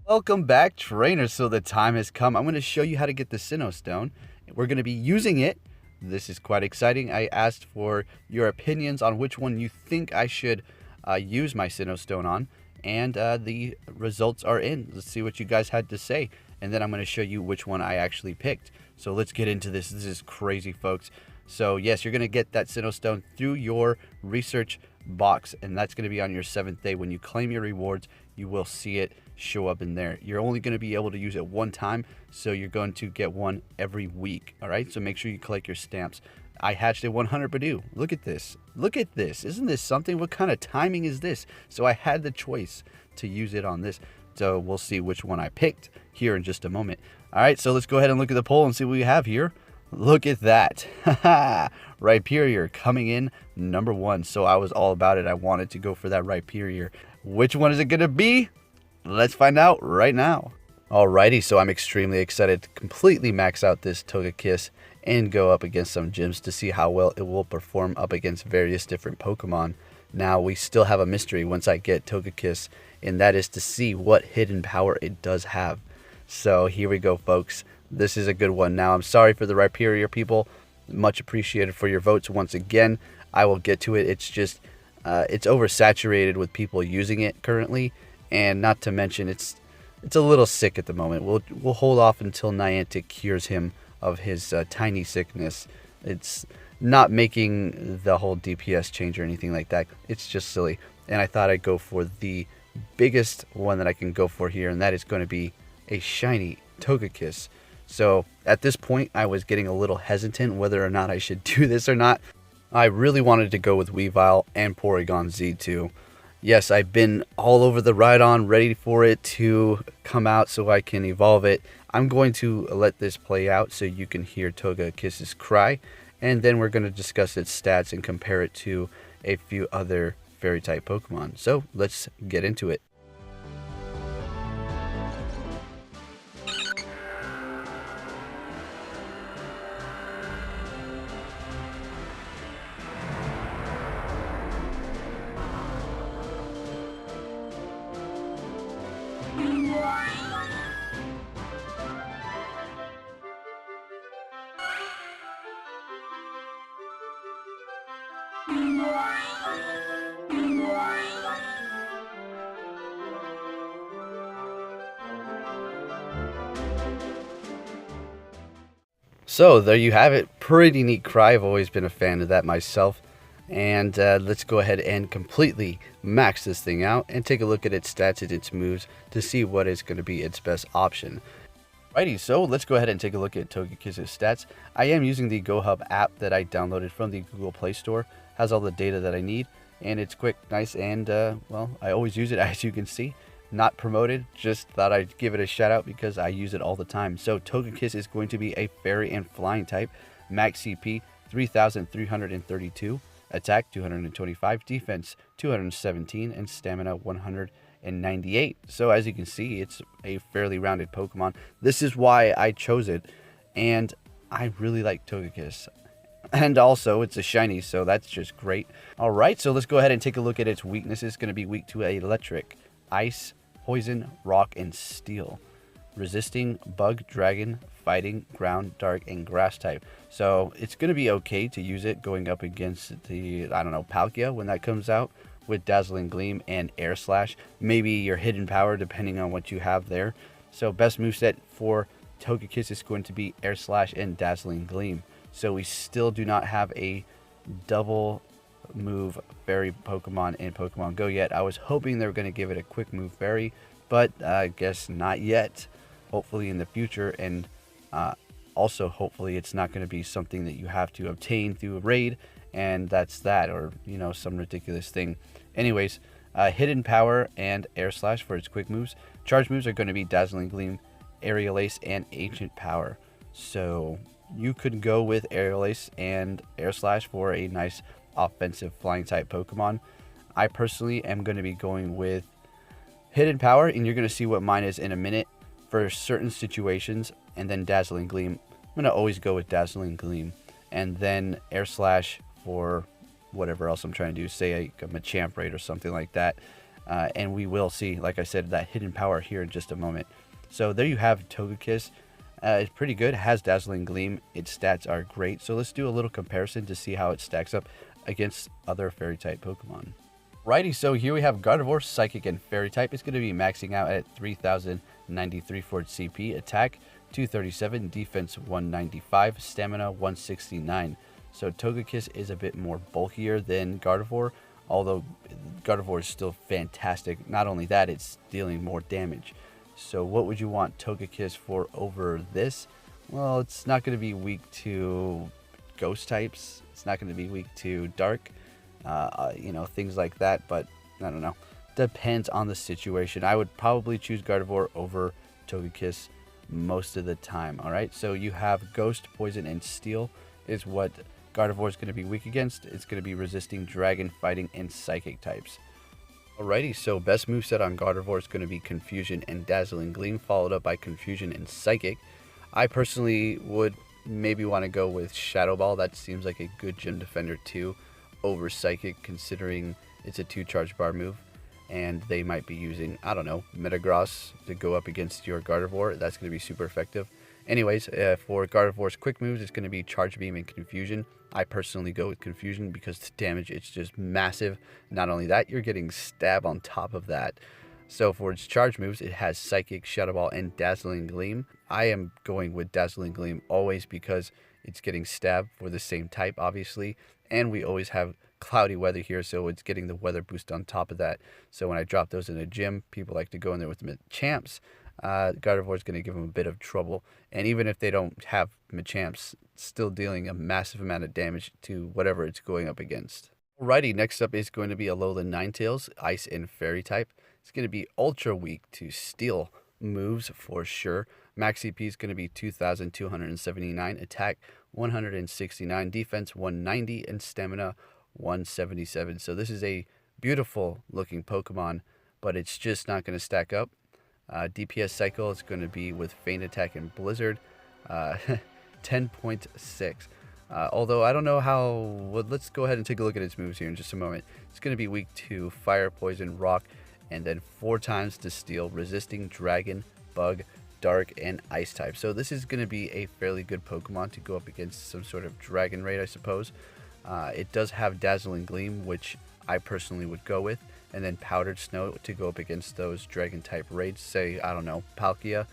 Welcome back, trainers. So the time has come. I'm going to show you how to get the Sinnoh Stone. We're going to be using it. This is quite exciting. I asked for your opinions on which one you think I should use my Sinnoh Stone on, and the results are in. Let's see what you guys had to say, and then I'm going to show you which one I actually picked. So let's get into this. This is crazy, folks. So yes, you're going to get that Sinnoh Stone through your research box, and that's going to be on your 7th day. When you claim your rewards, you will see it show up in there. You're only going to be able to use it one time, so you're going to get one every week. All right, so make sure you collect your stamps. I hatched a 100 Badoo. Look at this. Look at this. Isn't this something? What kind of timing is this? So I had the choice to use it on this. So we'll see which one I picked here in just a moment. All right, so let's go ahead and look at the poll and see what we have here. Look at that. Rhyperior coming in #1. So I was all about it. I wanted to go for that Rhyperior. Which one is it going to be? Let's find out right now. Alrighty, so I'm extremely excited to completely max out this Togekiss and go up against some gyms to see how well it will perform up against various different Pokemon. Now, we still have a mystery once I get Togekiss, and that is to see what hidden power it does have. So here we go, folks. This is a good one. Now, I'm sorry for the Rhyperior people. Much appreciated for your votes once again. I will get to it. It's just, it's oversaturated with people using it currently. And not to mention, it's a little sick at the moment. We'll hold off until Niantic cures him of his tiny sickness. It's not making the whole DPS change or anything like that. It's just silly. And I thought I'd go for the biggest one that I can go for here, and that is going to be a shiny Togekiss. So at this point, I was getting a little hesitant whether or not I should do this or not. I really wanted to go with Weavile and Porygon Z2. Yes, I've been all over the Rhydon, ready for it to come out so I can evolve it. I'm going to let this play out so you can hear Togekiss's cry, and then we're going to discuss its stats and compare it to a few other Fairy-type Pokemon. So let's get into it. So there you have it. Pretty neat cry. I've always been a fan of that myself. And let's go ahead and completely max this thing out and take a look at its stats and its moves to see what is going to be its best option. Righty, so let's go ahead and take a look at Togekiss's stats. I am using the GoHub app that I downloaded from the Google Play Store. Has all the data that I need, and it's quick, nice, and well, I always use it, as you can see. Not promoted, just thought I'd give it a shout out because I use it all the time. So Togekiss is going to be a fairy and flying type. Max CP 3,332, attack 225, defense 217, and stamina 198. So as you can see, it's a fairly rounded Pokemon. This is why I chose it, and I really like Togekiss. And also, it's a shiny, so that's just great. Alright, so let's go ahead and take a look at its weaknesses. It's going to be weak to electric, ice, poison, rock, and steel. Resisting bug, dragon, fighting, ground, dark, and grass type. So it's going to be okay to use it going up against the, I don't know, Palkia when that comes out with Dazzling Gleam and Air Slash. Maybe your hidden power depending on what you have there. So best moveset for Togekiss is going to be Air Slash and Dazzling Gleam. So we still do not have a double move fairy Pokemon in Pokemon Go yet. I was hoping they were going to give it a quick move fairy, but I guess not yet. Hopefully in the future, and also hopefully it's not going to be something that you have to obtain through a raid, and that's that, or you know, some ridiculous thing. Anyways, hidden power and Air Slash for its quick moves. Charge moves are going to be Dazzling Gleam, Aerial Ace, and Ancient Power. So you could go with Aerial Ace and Air Slash for a nice offensive flying type Pokemon. I personally am going to be going with Hidden Power, and you're going to see what mine is in a minute for certain situations, and then Dazzling Gleam. I'm going to always go with Dazzling Gleam, and then Air Slash for whatever else I'm trying to do, say like a Machamp Raid or something like that. and we will see, like I said, that hidden power here in just a moment. So there you have Togekiss. It's pretty good. It has Dazzling Gleam. Its stats are great. So let's do a little comparison to see how it stacks up against other Fairy-type Pokemon. Righty, so here we have Gardevoir, Psychic, and Fairy-type. It's going to be maxing out at 3,093 for its CP, attack 237, defense 195, stamina 169. So Togekiss is a bit more bulkier than Gardevoir, although Gardevoir is still fantastic. Not only that, it's dealing more damage. So what would you want Togekiss for over this? Well, it's not going to be weak to ghost types. It's not going to be weak to dark, things like that. But I don't know. Depends on the situation. I would probably choose Gardevoir over Togekiss most of the time. All right. So you have Ghost, Poison, and Steel is what Gardevoir is going to be weak against. It's going to be resisting Dragon, Fighting, and Psychic types. Alrighty, so best moveset on Gardevoir is going to be Confusion and Dazzling Gleam, followed up by Confusion and Psychic. I personally would maybe want to go with Shadow Ball. That seems like a good gym defender too, over Psychic, considering it's a 2 charge bar move. And they might be using, I don't know, Metagross to go up against your Gardevoir. That's going to be super effective. Anyways, for Gardevoir's quick moves, it's going to be Charge Beam and Confusion. I personally go with Confusion because the damage, it's just massive. Not only that, you're getting Stab on top of that. So for its charge moves, it has Psychic, Shadow Ball, and Dazzling Gleam. I am going with Dazzling Gleam always because it's getting Stab for the same type, obviously. And we always have cloudy weather here, so it's getting the weather boost on top of that. So when I drop those in a gym, people like to go in there with Machamps. Gardevoir is going to give them a bit of trouble, and even if they don't have Machamps, still dealing a massive amount of damage to whatever it's going up against. Alrighty, next up is going to be Alolan Ninetales, Ice and Fairy type. It's going to be ultra weak to Steel moves for sure. Max CP is going to be 2,279, attack 169, defense 190, and stamina 177. So this is a beautiful looking Pokemon, but it's just not going to stack up. DPS cycle is going to be with Feint Attack and Blizzard, 10.6. Although I don't know how. Well, let's go ahead and take a look at its moves here in just a moment. It's going to be weak to Fire, Poison, Rock, and then 4 times to Steel, resisting Dragon, Bug, Dark, and Ice type. So this is going to be a fairly good Pokemon to go up against some sort of Dragon Raid, I suppose. It does have Dazzling Gleam, which I personally would go with, and then Powdered Snow to go up against those Dragon type raids, say, I don't know, Palkia.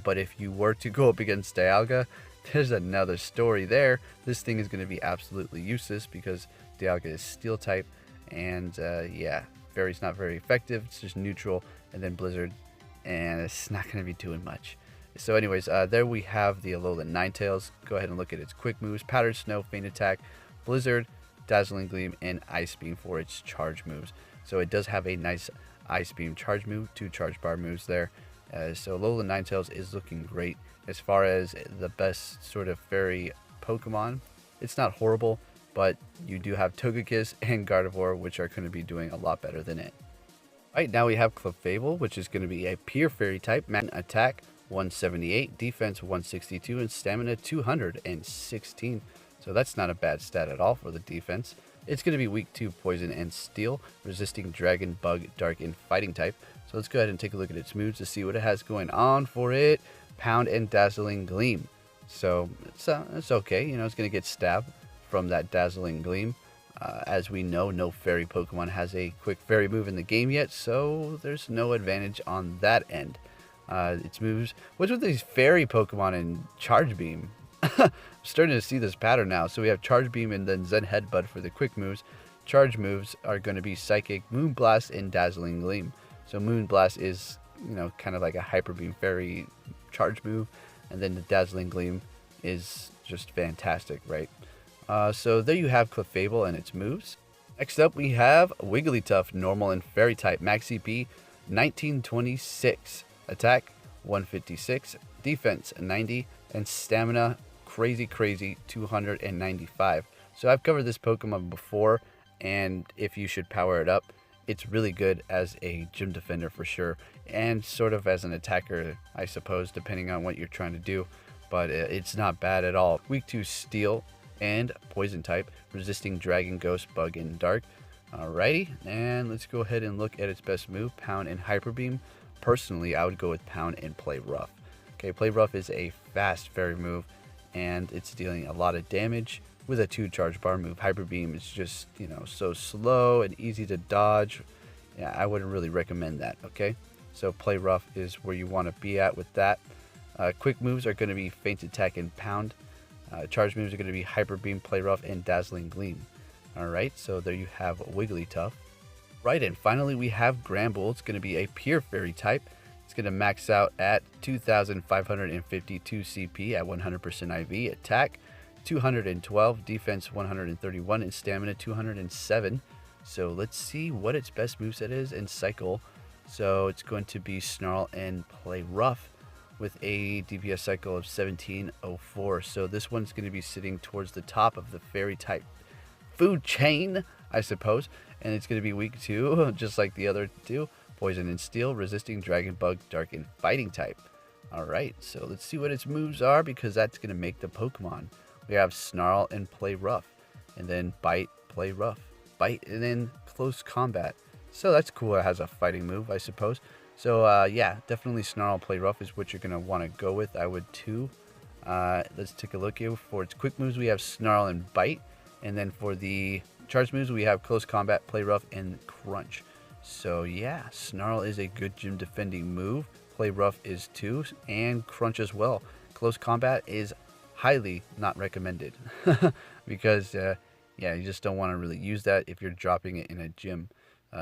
But if you were to go up against Dialga, there's another story there. This thing is going to be absolutely useless because Dialga is Steel type, and yeah, Fairy's not very effective. It's just neutral, and then Blizzard, and it's not going to be doing much. So anyways, there we have the Alolan Ninetales. Go ahead and look at its quick moves: Powdered Snow, Feint Attack, Blizzard, Dazzling Gleam, and Ice Beam for its charge moves. So it does have a nice Ice Beam charge move, 2 charge bar moves there. So Alolan Ninetales is looking great. As far as the best sort of fairy Pokemon, it's not horrible, but you do have Togekiss and Gardevoir, which are going to be doing a lot better than it. Right, now we have Clefable, which is going to be a pure fairy type. Attack 178, defense 162, and stamina 216. So that's not a bad stat at all for the defense. It's going to be weak to Poison and Steel, resisting Dragon, Bug, Dark, and Fighting type. So let's go ahead and take a look at its moves to see what it has going on for it. Pound and Dazzling Gleam. So it's okay. You know, it's going to get Stab from that Dazzling Gleam. As we know, no fairy Pokemon has a quick fairy move in the game yet, so there's no advantage on that end. Its moves. What's with these fairy Pokemon and Charge Beam? I'm starting to see this pattern now. So we have Charge Beam and then Zen Headbutt for the quick moves. Charge moves are going to be Psychic, Moonblast, and Dazzling Gleam. So Moonblast is, you know, kind of like a Hyper Beam Fairy charge move, and then the Dazzling Gleam is just fantastic, right? So there you have Clefable and its moves. Next up we have Wigglytuff, normal and fairy type. Max CP 1926, attack 156, defense 90, and stamina crazy 295. So I've covered this Pokemon before, and if you should power it up, it's really good as a gym defender for sure, and sort of as an attacker, I suppose, depending on what you're trying to do. But it's not bad at all. Weak to Steel and Poison type, resisting Dragon, Ghost, Bug, and Dark. Alrighty, and let's go ahead and look at its best move, Pound and Hyper Beam. Personally, I would go with Pound and Play Rough. Okay, Play Rough is a fast fairy move, and it's dealing a lot of damage with a 2 charge bar move. Hyper Beam is just, so slow and easy to dodge. Yeah, I wouldn't really recommend that, okay? So Play Rough is where you want to be at with that. Quick moves are going to be Feint Attack and Pound. Charge moves are going to be Hyper Beam, Play Rough, and Dazzling Gleam. Alright, so there you have Wigglytuff. Right, and finally we have Granbull. It's going to be a pure fairy type. It's going to max out at 2,552 CP at 100% IV, attack 212, defense 131, and stamina 207. So let's see what its best moveset is and cycle. So it's going to be Snarl and Play Rough with a DPS cycle of 1704. So this one's going to be sitting towards the top of the fairy type food chain, I suppose, and it's going to be weak to, just like the other two, Poison and Steel, resisting Dragon Bug, Dark, and Fighting type. Alright, so let's see what its moves are, because that's going to make the Pokemon. We have Snarl and Play Rough, and then Bite, Play Rough, Bite, and then Close Combat. So that's cool, it has a fighting move, I suppose. So yeah, definitely Snarl, Play Rough is what you're going to want to go with. I would too. Let's take a look here. For its quick moves, we have Snarl and Bite. And then for the charge moves, we have Close Combat, Play Rough, and Crunch. So yeah, Snarl is a good gym defending move. Play Rough is too, and Crunch as well. Close Combat is highly not recommended because yeah, you just don't want to really use that if you're dropping it in a gym.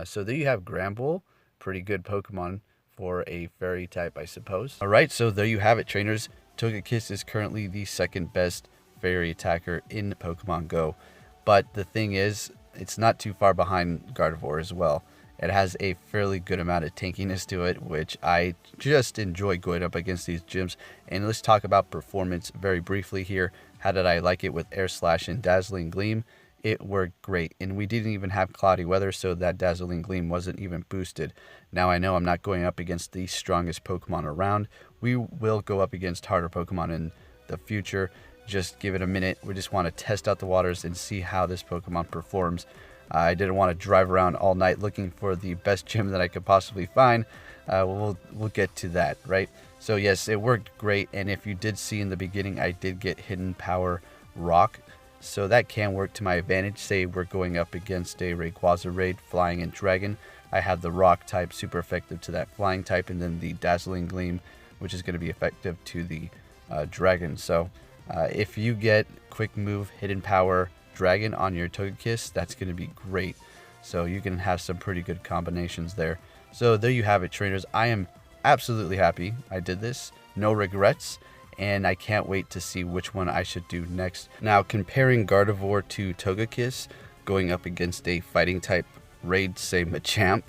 So there you have Granbull, pretty good Pokemon for a fairy type, I suppose. Alright, so there you have it, trainers. Togekiss is currently the second best fairy attacker in Pokemon Go, but the thing is, it's not too far behind Gardevoir as well. It has a fairly good amount of tankiness to it, which I just enjoy going up against these gyms. And let's talk about performance very briefly here. How did I like it with Air Slash and Dazzling Gleam? It worked great, and we didn't even have cloudy weather, so that Dazzling Gleam wasn't even boosted. Now I know I'm not going up against the strongest Pokemon around. We will go up against harder Pokemon in the future. Just give it a minute. We just want to test out the waters and see how this Pokemon performs. I didn't want to drive around all night looking for the best gym that I could possibly find. We'll get to that, right? So yes, it worked great, and if you did see in the beginning, I did get Hidden Power Rock. So that can work to my advantage. Say we're going up against a Rayquaza Raid, Flying and Dragon. I have the Rock type super effective to that Flying type, and then the Dazzling Gleam, which is going to be effective to the Dragon. So if you get Quick Move, Hidden Power, Dragon on your Togekiss, that's going to be great. So you can have some pretty good combinations there. So there you have it, trainers. I am absolutely happy I did this. No regrets. And I can't wait to see which one I should do next. Now, comparing Gardevoir to Togekiss, going up against a fighting type Raid, say Machamp,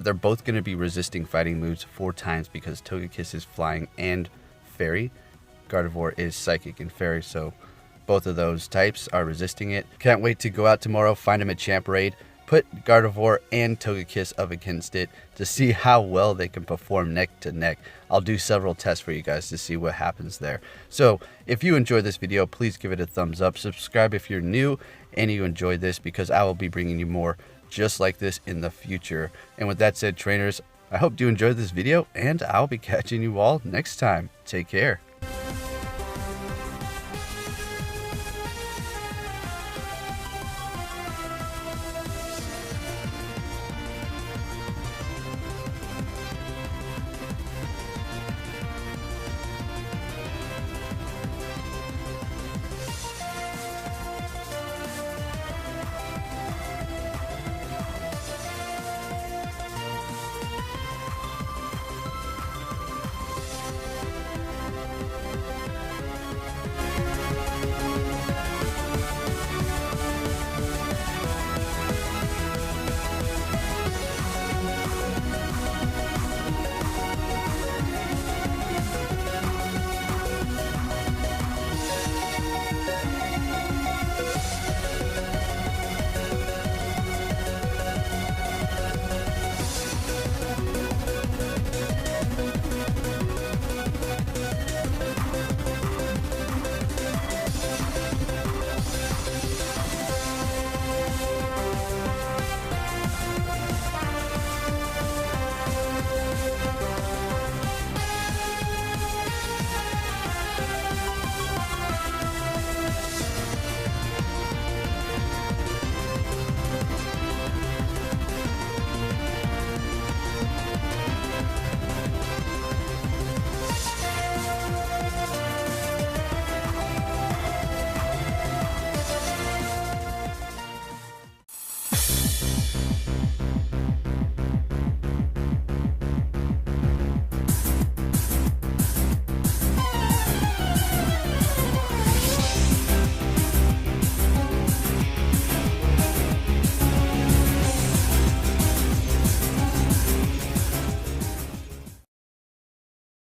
they're both going to be resisting fighting moves 4 times because Togekiss is flying and fairy. Gardevoir is psychic and fairy, so both of those types are resisting it. Can't wait to go out tomorrow, find a Machamp Raid, put Gardevoir and Togekiss up against it to see how well they can perform neck to neck. I'll do several tests for you guys to see what happens there. So if you enjoyed this video, please give it a thumbs up. Subscribe if you're new and you enjoyed this, because I will be bringing you more just like this in the future. And with that said, trainers, I hope you enjoyed this video, and I'll be catching you all next time. Take care.